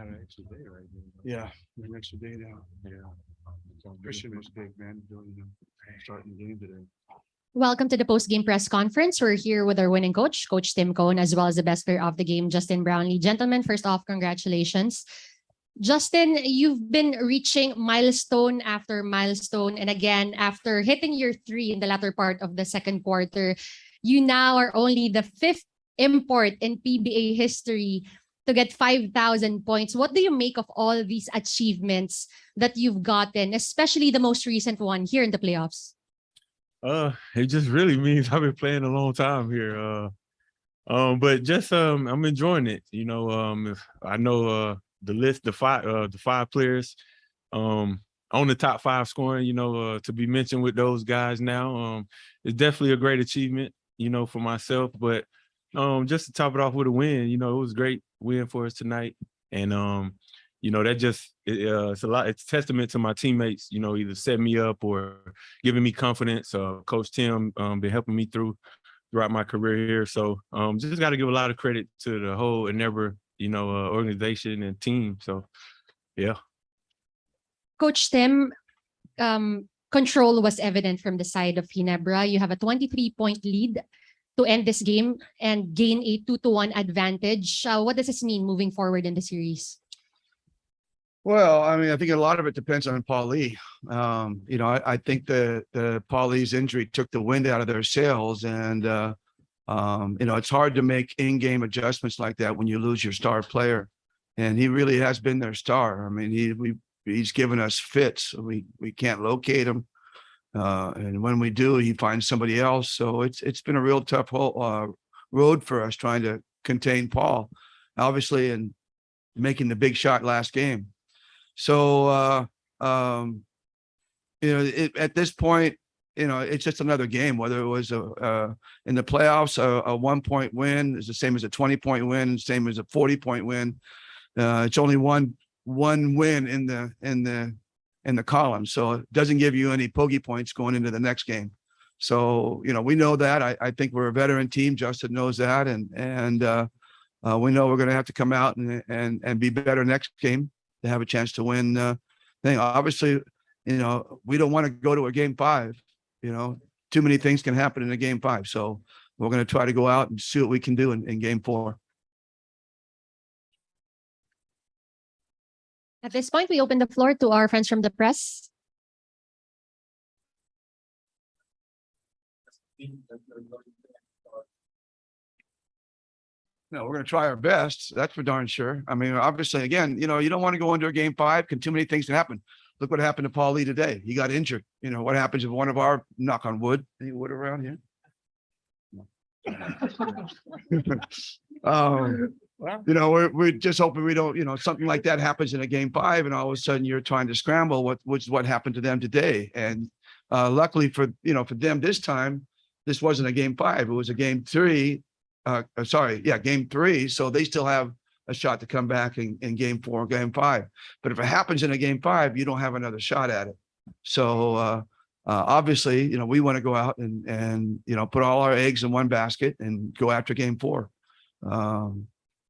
got an extra day right now. Yeah, an extra day now. Yeah. Christian is big, man. Starting the game today. Welcome to the post-game press conference. We're here with our winning coach, Coach Tim Cohn, as well as the best player of the game, Justin Brownlee. Gentlemen, first off, congratulations. Justin, you've been reaching milestone after milestone. And again, after hitting your three in the latter part of the second quarter, you now are only the fifth import in PBA history to get 5,000 points. What do you make of all these achievements that you've gotten, especially the most recent one here in the playoffs? It just really means I've been playing a long time here. But just I'm enjoying it. You know, I know the list, the five players on the top five scoring, you know, to be mentioned with those guys now. It's definitely a great achievement, you know, for myself. But just to top it off with a win, you know, it was a great win for us tonight. And you know, that just it's a lot. It's a testament to my teammates, you know, either setting me up or giving me confidence. Coach Tim been helping me throughout my career here. So just got to give a lot of credit to the whole Ginebra, you know, organization and team. So, yeah. Coach Tim, control was evident from the side of Ginebra. You have a 23-point lead to end this game and gain a 2-1 advantage. What does this mean moving forward in the series? Well, I mean, I think a lot of it depends on Paul Lee. You know, I think the Paul Lee's injury took the wind out of their sails, and you know, it's hard to make in-game adjustments like that when you lose your star player, and he really has been their star. I mean, he's given us fits. We can't locate him, and when we do, he finds somebody else. So it's been a real tough road for us trying to contain Paul, obviously, and making the big shot last game. So, you know, at this point, you know, it's just another game, whether it was in the playoffs, a 1-point win is the same as a 20-point win, same as a 40-point win. It's only one win in the column. So it doesn't give you any bogey points going into the next game. So, you know, we know that. I think we're a veteran team. Justin knows that. And we know we're going to have to come out and be better next game to have a chance to win thing. Obviously, you know, we don't want to go to a game 5, you know, too many things can happen in a game 5. So we're going to try to go out and see what we can do in game 4. At this point, we open the floor to our friends from the press. No, we're going to try our best. That's for darn sure. I mean, obviously, again, you know, you don't want to go into a game 5 because too many things can happen. Look what happened to Paul Lee today. He got injured. You know, what happens if one of our, knock on wood, any wood around here? You know, we're just hoping we don't, you know, something like that happens in a game 5 and all of a sudden you're trying to scramble, which is what happened to them today. And luckily for, you know, for them this time, this wasn't a game 5. It was a game 3. Game 3. So they still have a shot to come back in game 4, game 5. But if it happens in a game 5, you don't have another shot at it. So obviously, you know, we want to go out and you know, put all our eggs in one basket and go after game 4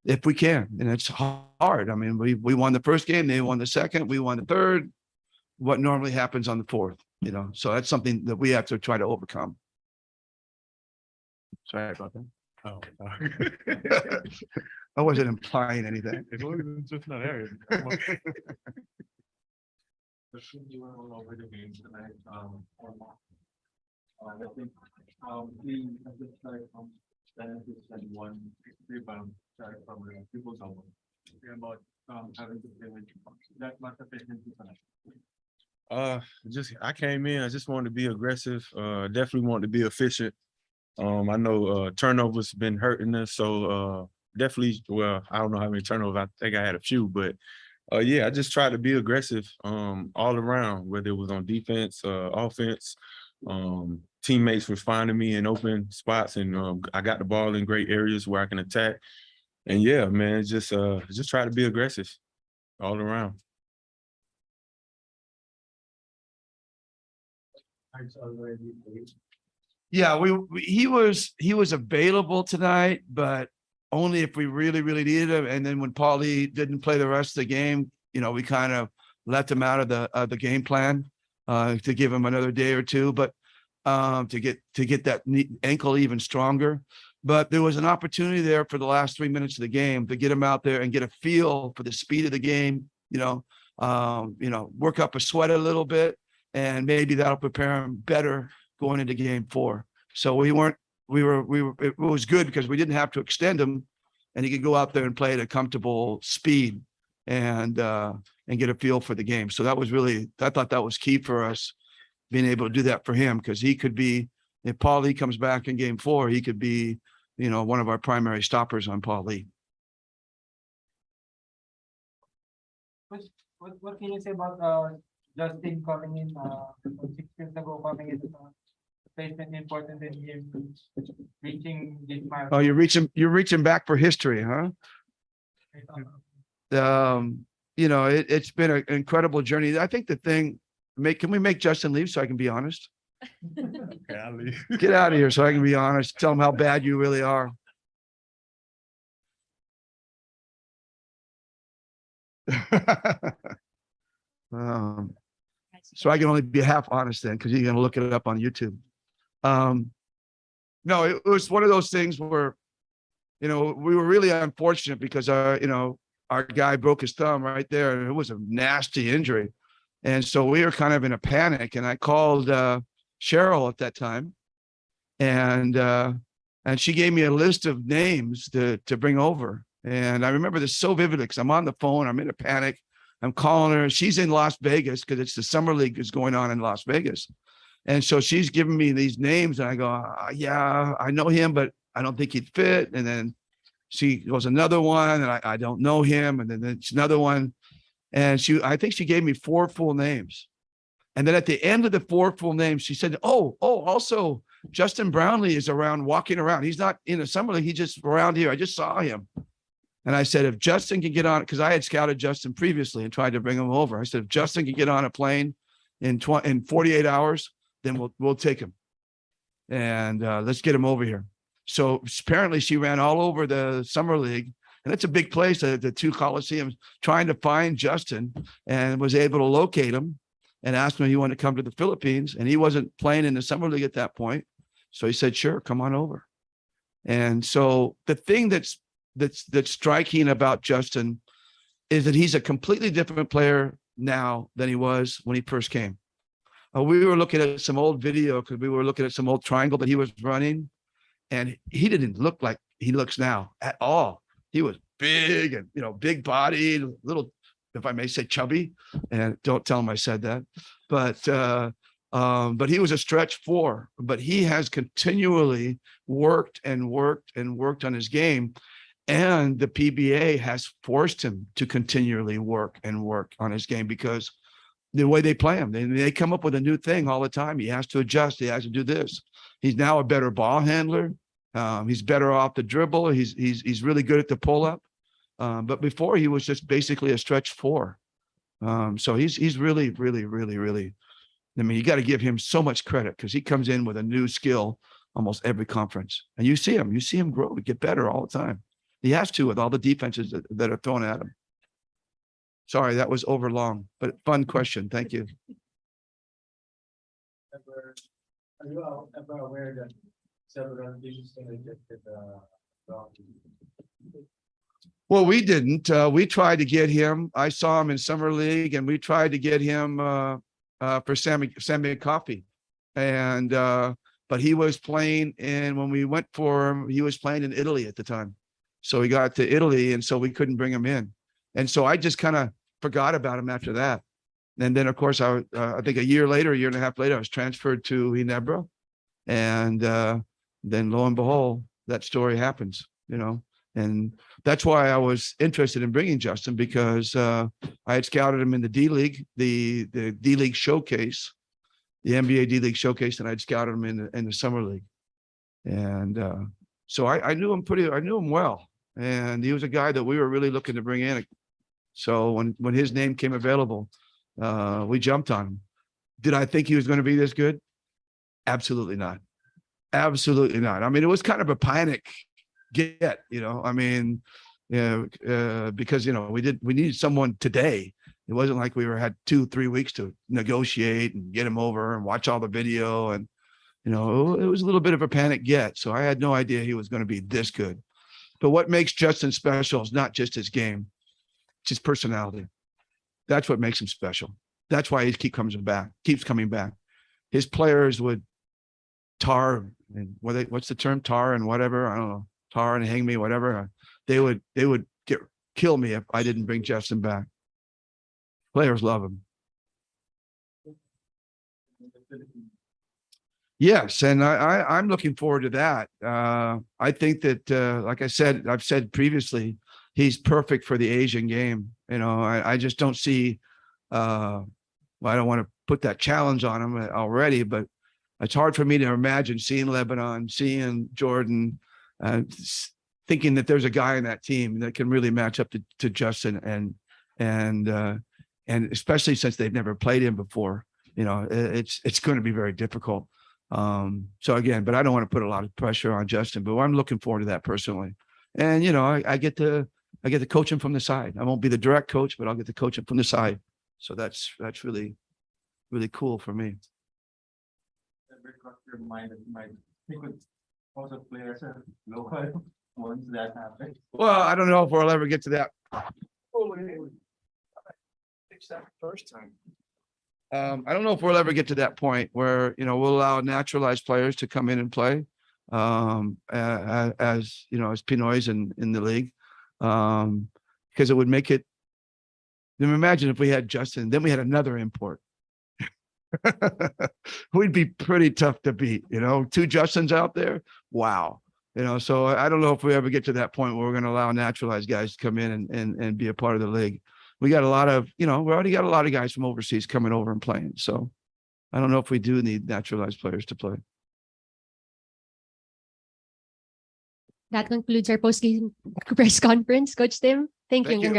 if we can. And it's hard. I mean, we won the first game, they won the second, we won the third. What normally happens on the 4th, you know, so that's something that we have to try to overcome. Sorry about that. Oh, I wasn't implying anything. It's just not area. You went all over the games tonight. I think we just like and 1 rebound from people's own. About having to play with that much efficiency tonight. Just I came in. I just wanted to be aggressive. Definitely wanted to be efficient. I know turnovers been hurting us, so definitely. Well, I don't know how many turnovers. I think I had a few, but yeah, I just tried to be aggressive all around, whether it was on defense, offense. Teammates was finding me in open spots, and I got the ball in great areas where I can attack. And yeah, man, just try to be aggressive all around. Yeah, he was available tonight, but only if we really, really needed him. And then when Paulie didn't play the rest of the game, you know, we kind of left him out of the game plan to give him another day or two, but to get that ankle even stronger. But there was an opportunity there for the last 3 minutes of the game to get him out there and get a feel for the speed of the game, you know, work up a sweat a little bit, and maybe that'll prepare him better going into game 4. So it was good because we didn't have to extend him, and he could go out there and play at a comfortable speed and get a feel for the game. So that was really, I thought that was key for us, being able to do that for him, because he could be, if Paulie comes back in game 4, he could be, you know, one of our primary stoppers on Paulie. What can you say about Justin coming in 6 years ago, coming in placement important in him reaching this milestone? Oh, you're reaching back for history, huh? You know, it's been an incredible journey. I think the thing, can we make Justin leave so I can be honest? Okay, I'll leave. Get out of here so I can be honest. Tell him how bad you really are. So I can only be half honest then, because you're going to look it up on YouTube. No, it was one of those things where, you know, we were really unfortunate because our guy broke his thumb right there, and it was a nasty injury. And so we were kind of in a panic, and I called Cheryl at that time, and she gave me a list of names to bring over. And I remember this so vividly because I'm on the phone, I'm in a panic, I'm calling her. She's in Las Vegas because it's the summer league is going on in Las Vegas. And so she's giving me these names, and I go, yeah, I know him, but I don't think he'd fit. And then she goes, another one, and I don't know him. And then it's another one. And I think she gave me 4 full names. And then at the end of the 4 full names, she said, also Justin Brownlee is around, walking around. He's not in a summer league. He's just around here. I just saw him. And I said, if Justin can get on, because I had scouted Justin previously and tried to bring him over. I said, if Justin can get on a plane in 48 hours, then we'll take him. And let's get him over here. So apparently she ran all over the summer league, and it's a big place, the 2 Coliseums, trying to find Justin, and was able to locate him and asked him if he wanted to come to the Philippines. And he wasn't playing in the summer league at that point. So he said, sure, come on over. And so the thing that's striking about Justin is that he's a completely different player now than he was when he first came. We were looking at some old video because we were looking at some old triangle that he was running, and he didn't look like he looks now at all. He was big and, big bodied, little, if I may say, chubby, and don't tell him I said that, but he was a stretch 4, but he has continually worked and worked and worked on his game. And the PBA has forced him to continually work and work on his game because the way they play him, they come up with a new thing all the time. He has to adjust. He has to do this. He's now a better ball handler. He's better off the dribble. He's really good at the pull up. But before he was just basically a stretch 4. So he's really, really, really, really, I mean, you got to give him so much credit because he comes in with a new skill almost every conference. And you see him grow, get better all the time. He has to with all the defenses that are thrown at him. Sorry, that was over long, but fun question. Thank you. Are you ever aware that several teams rejected Brownlee? Well, we didn't. We tried to get him. I saw him in summer league, and we tried to get him for Sammy Coffee, and but he was playing in, when we went for him, he was playing in Italy at the time. So he got to Italy, and so we couldn't bring him in. And so I just kind of forgot about him after that. And then, of course, I think a year and a half later, I was transferred to Ginebra. And then lo and behold, that story happens, and that's why I was interested in bringing Justin, because I had scouted him in the D League, the D League showcase, the NBA D League showcase, and I'd scouted him in the summer league. And so I knew him well. And he was a guy that we were really looking to bring in. So when his name came available, we jumped on him. Did I think he was going to be this good? Absolutely not. Absolutely not. I mean, it was kind of a panic get, I mean, because, we needed someone today. It wasn't like we had 2-3 weeks to negotiate and get him over and watch all the video. And, it was a little bit of a panic get. So I had no idea he was going to be this good. But what makes Justin special is not just his game, it's his personality. That's what makes him special. That's why he keeps coming back. His players would tar and what's the term? Tar and whatever. I don't know. Tar and hang me, whatever. They would kill me if I didn't bring Justin back. Players love him. Yes, and I'm looking forward to that. I think that, like I've said previously, he's perfect for the Asian game. I just don't see. Well, I don't want to put that challenge on him already, but it's hard for me to imagine seeing Lebanon, seeing Jordan, thinking that there's a guy in that team that can really match up to Justin, and especially since they've never played him before. It's going to be very difficult. So again, but I don't want to put a lot of pressure on Justin, but I'm looking forward to that personally. And, I get to coach him from the side. I won't be the direct coach, but I'll get to coach him from the side. So that's really, really cool for me. Ever crossed your mind that you might think with also players are local once that happens? Well, I don't know if we'll ever get to that. Fix that first time. I don't know if we'll ever get to that point where, we'll allow naturalized players to come in and play, as Pinoys in the league, because it would make it. Then imagine if we had Justin, then we had another import. We'd be pretty tough to beat, 2 Justins out there. Wow. So I don't know if we ever get to that point where we're going to allow naturalized guys to come in and be a part of the league. We got a lot of, we already got a lot of guys from overseas coming over and playing. So I don't know if we do need naturalized players to play. That concludes our post-game press conference. Coach Tim, thank you. Thank you.